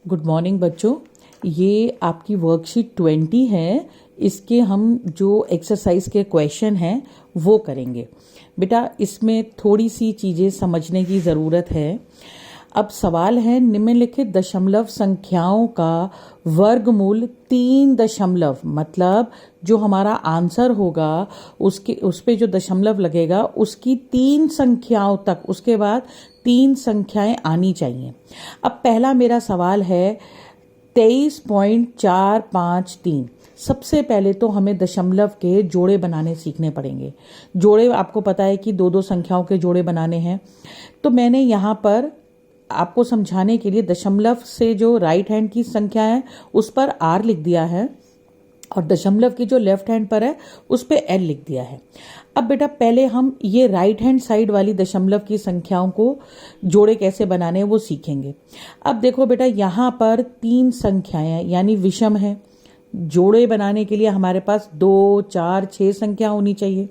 Good morning बच्चों। ये आपकी वर्कशीट 20 है। इसके हम जो एक्सरसाइज के क्वेश्चन हैं वो करेंगे। बेटा इसमें थोड़ी सी चीज़ें समझने की ज़रूरत है। अब सवाल है, निम्नलिखित दशमलव संख्याओं का वर्गमूल 3 दशमलव, मतलब जो हमारा आंसर होगा उसके उस पे जो दशमलव लगेगा उसकी 3 संख्याओं तक, उसके बाद 3 संख्याएं आनी चाहिए। अब पहला मेरा सवाल है 23.453। सबसे पहले तो हमें दशमलव के जोड़े बनाने सीखने पड़ेंगे। जोड़े आपको पता है कि दो दो संख्याओं के जोड़े बनाने हैं। तो मैंने यहाँ पर आपको समझाने के लिए दशमलव से जो राइट हैंड की संख्या है उस पर आर लिख दिया है और दशमलव की जो लेफ्ट हैंड पर है उस पे एल लिख दिया है। अब बेटा पहले हम ये राइट हैंड साइड वाली दशमलव की संख्याओं को जोड़े कैसे बनाने हैं वो सीखेंगे। अब देखो बेटा यहाँ पर 3 संख्याएं यानी विषम है। जोड़े बनाने के लिए हमारे पास 2, 4, 6 संख्या होनी चाहिए।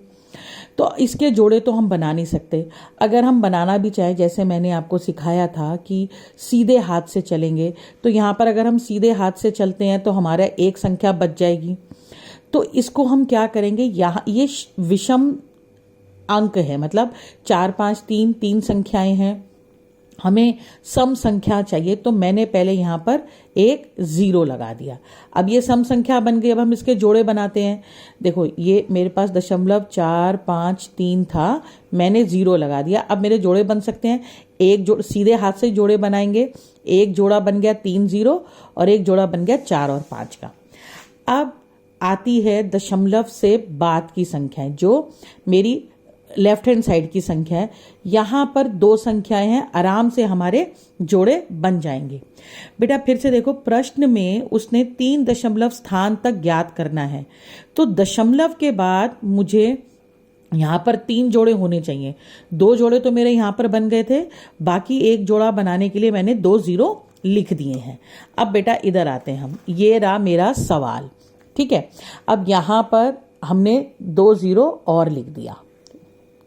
तो इसके जोड़े तो हम बना नहीं सकते। अगर हम बनाना भी चाहे, जैसे मैंने आपको सिखाया था कि सीधे हाथ से चलेंगे, तो यहाँ पर अगर हम सीधे हाथ से चलते हैं तो हमारा एक संख्या बच जाएगी। तो इसको हम क्या करेंगे, यहाँ ये विषम अंक है, मतलब 4, 5, 3 संख्याएं हैं, हमें सम संख्या चाहिए। तो मैंने पहले यहाँ पर एक 0 लगा दिया। अब ये सम संख्या बन गई। अब हम इसके जोड़े बनाते हैं। देखो ये मेरे पास 0.453 था, मैंने 0 लगा दिया। अब मेरे जोड़े बन सकते हैं। एक जोड़ सीधे हाथ से जोड़े बनाएंगे। एक जोड़ा बन गया 3 0 और एक जोड़ा बन गया 4 और 5 का। अब आती है दशमलव से बाद की संख्या, जो मेरी लेफ्ट हैंड साइड की संख्या है। यहां पर 2 संख्याएं हैं, आराम से हमारे जोड़े बन जाएंगे। बेटा फिर से देखो, प्रश्न में उसने 3 दशमलव स्थान तक ज्ञात करना है। तो दशमलव के बाद मुझे यहां पर 3 जोड़े होने चाहिए। 2 जोड़े तो मेरे यहां पर बन गए थे, बाकी एक जोड़ा बनाने के लिए मैंने 2 0 लिख दिए हैं। अब बेटा इधर आते हैं हम। ये रहा मेरा सवाल, ठीक है। अब यहां पर हमने 2 0 और लिख दिया,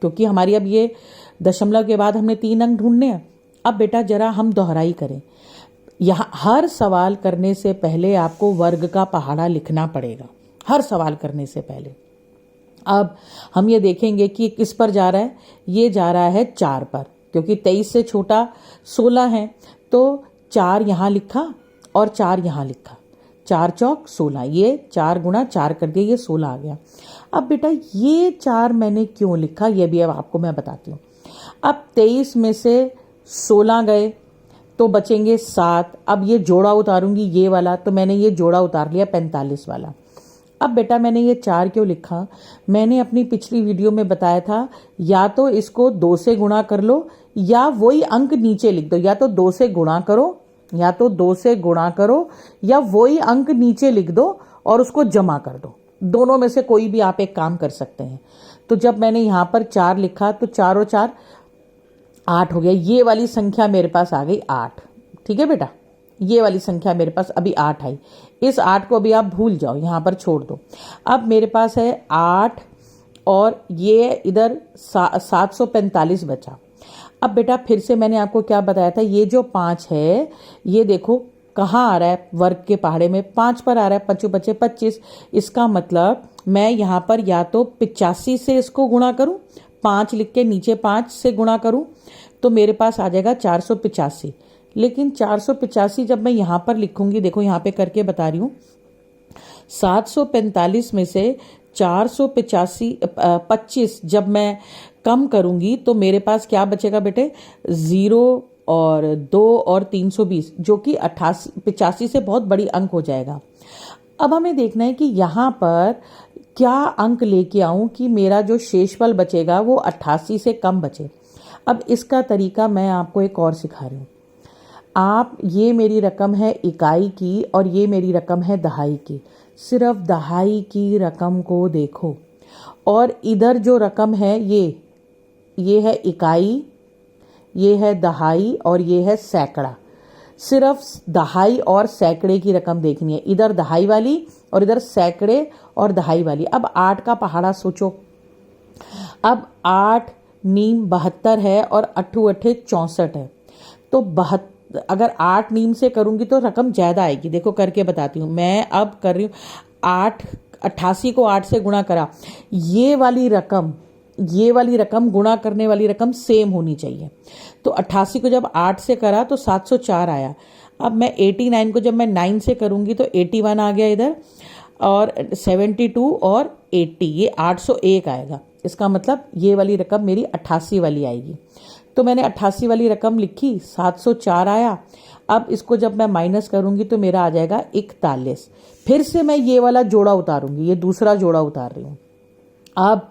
क्योंकि हमारी अब ये दशमलव के बाद हमने 3 अंक ढूंढने हैं। अब बेटा जरा हम दोहराई करें। यहाँ हर सवाल करने से पहले आपको वर्ग का पहाड़ा लिखना पड़ेगा, हर सवाल करने से पहले। अब हम ये देखेंगे कि किस पर जा रहा है। ये जा रहा है 4 पर, क्योंकि 23 से छोटा 16 है। तो 4 यहाँ लिखा और 4 यहाँ लिखा। 4 चौक 16, ये 4 गुणा 4 कर दिया, ये 16 आ गया। अब बेटा ये 4 मैंने क्यों लिखा, ये भी अब आपको मैं बताती हूँ। अब 23 में से 16 गए तो बचेंगे 7। अब ये जोड़ा उतारूंगी ये वाला, तो मैंने ये जोड़ा उतार लिया 45 वाला। अब बेटा मैंने ये 4 क्यों लिखा, मैंने अपनी पिछली वीडियो में बताया था, या तो इसको 2 से गुणा कर लो या वही अंक नीचे लिख दो। या तो 2 से गुणा करो, या तो 2 से गुणा करो या वही अंक नीचे लिख दो और उसको जमा कर दो। दोनों में से कोई भी आप एक काम कर सकते हैं। तो जब मैंने यहाँ पर 4 लिखा तो 4 और 4 8 हो गया। ये वाली संख्या मेरे पास आ गई 8, ठीक है बेटा। ये वाली संख्या मेरे पास अभी 8 आई। इस 8 को अभी आप भूल जाओ, यहाँ पर छोड़ दो। अब मेरे पास है 8 और ये इधर 745 बचा। अब बेटा फिर से मैंने आपको क्या बताया था, ये जो 5 है ये देखो कहाँ आ रहा है, वर्ग के पहाड़े में 5 पर आ रहा है। 5 बचे 25। इसका मतलब मैं यहाँ पर या तो 85 से इसको गुणा करूं, 5 लिख के नीचे 5 से गुणा करूं, तो मेरे पास आ जाएगा 485। लेकिन 485 जब मैं यहाँ पर लिखूंगी, देखो यहाँ पे करके बता रही हूँ, 745 में से 485 जब मैं कम करूंगी तो मेरे पास क्या बचेगा बेटे, 0 और 2 और 320, जो कि 85 से बहुत बड़ी अंक हो जाएगा। अब हमें देखना है कि यहाँ पर क्या अंक लेके आऊं कि मेरा जो शेषफल बचेगा वो 88 से कम बचे। अब इसका तरीका मैं आपको एक और सिखा रही हूँ। आप, ये मेरी रकम है इकाई की और ये मेरी रकम है दहाई की। सिर्फ दहाई की रकम को देखो, और इधर जो रकम है ये है इकाई, ये है दहाई और ये है सैकड़ा। सिर्फ दहाई और सैकड़े की रकम देखनी है, इधर दहाई वाली और इधर सैकड़े और दहाई वाली। अब 8 का पहाड़ा सोचो। अब 8 नीम 72 है और 8 8 64 है। तो अगर 8 नीम से करूंगी तो रकम ज़्यादा आएगी। देखो करके बताती हूँ, मैं अब कर रही हूँ 8, 88 को 8 से गुणा करा, ये वाली रकम गुणा करने वाली रकम सेम होनी चाहिए। तो 88 को जब 8 से करा तो 704 आया। अब मैं 89 को जब मैं 9 से करूंगी तो 81 आ गया इधर, और 72 और 80, ये 801 आएगा। इसका मतलब ये वाली रकम मेरी 88 वाली आएगी। तो मैंने 88 वाली रकम लिखी, 704 आया। अब इसको जब मैं माइनस करूंगी तो मेरा आ जाएगा 41। फिर से मैं ये वाला जोड़ा उतारूंगी, ये दूसरा जोड़ा उतार रही हूँ। अब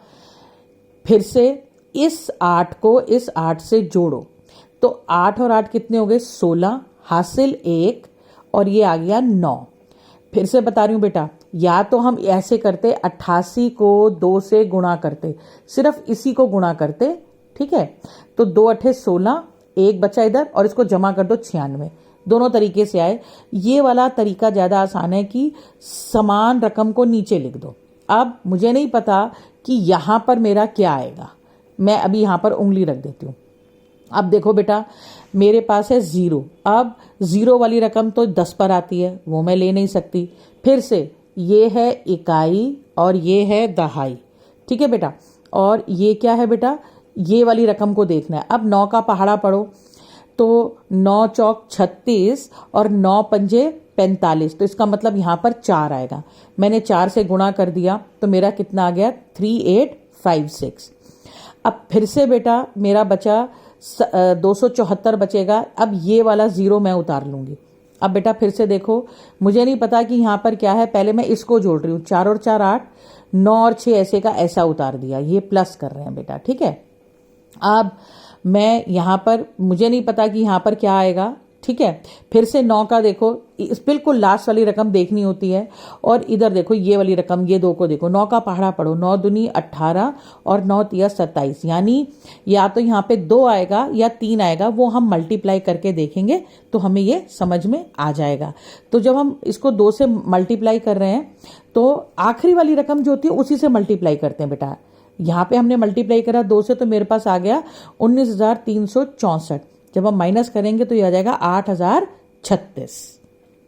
फिर से इस 8 को इस 8 से जोड़ो, तो 8 और 8 कितने हो गए, 16, हासिल 1, और ये आ गया 9। फिर से बता रही हूँ बेटा, या तो हम ऐसे करते 88 को 2 से गुणा करते, सिर्फ इसी को गुणा करते, ठीक है। तो 2 8 16, 1 बचा इधर, और इसको जमा कर दो 96। दोनों तरीके से आए। ये वाला तरीका ज़्यादा आसान है कि समान रकम को नीचे लिख दो। अब मुझे नहीं पता कि यहाँ पर मेरा क्या आएगा, मैं अभी यहाँ पर उंगली रख देती हूँ। अब देखो बेटा, मेरे पास है 0। अब 0 वाली रकम तो 10 पर आती है, वो मैं ले नहीं सकती। फिर से ये है इकाई और ये है दहाई, ठीक है बेटा। और ये क्या है बेटा, ये वाली रकम को देखना है। अब 9 का पहाड़ा पढ़ो, तो 9 चौक 36 और 9 पंजे 45, तो इसका मतलब यहाँ पर 4 आएगा। मैंने 4 से गुणा कर दिया तो मेरा कितना आ गया, 3856। अब फिर से बेटा मेरा बचा 274 बचेगा। अब ये वाला 0 मैं उतार लूंगी। अब बेटा फिर से देखो, मुझे नहीं पता कि यहाँ पर क्या है, पहले मैं इसको जोड़ रही हूँ, 4 और 4 8, 9 और 6 ऐसे का ऐसा उतार दिया, ये प्लस कर रहे हैं बेटा, ठीक है। अब मैं यहाँ पर, मुझे नहीं पता कि यहाँ पर क्या आएगा, ठीक है। फिर से 9 का देखो, इस बिल्कुल लास्ट वाली रकम देखनी होती है। और इधर देखो ये वाली रकम, ये 2 को देखो, 9 का पहाड़ा पढ़ो, 9 दूनी 18 और 9 तिया 27, यानी या तो यहाँ पे 2 आएगा या 3 आएगा, वो हम मल्टीप्लाई करके देखेंगे तो हमें ये समझ में आ जाएगा। तो जब हम इसको 2 से मल्टीप्लाई कर रहे हैं तो आखिरी वाली रकम जो होती है उसी से मल्टीप्लाई करते हैं बेटा। यहाँ पे हमने मल्टीप्लाई करा 2 से, तो मेरे पास आ गया 19,364। जब हम माइनस करेंगे तो ये आ जाएगा 8,036।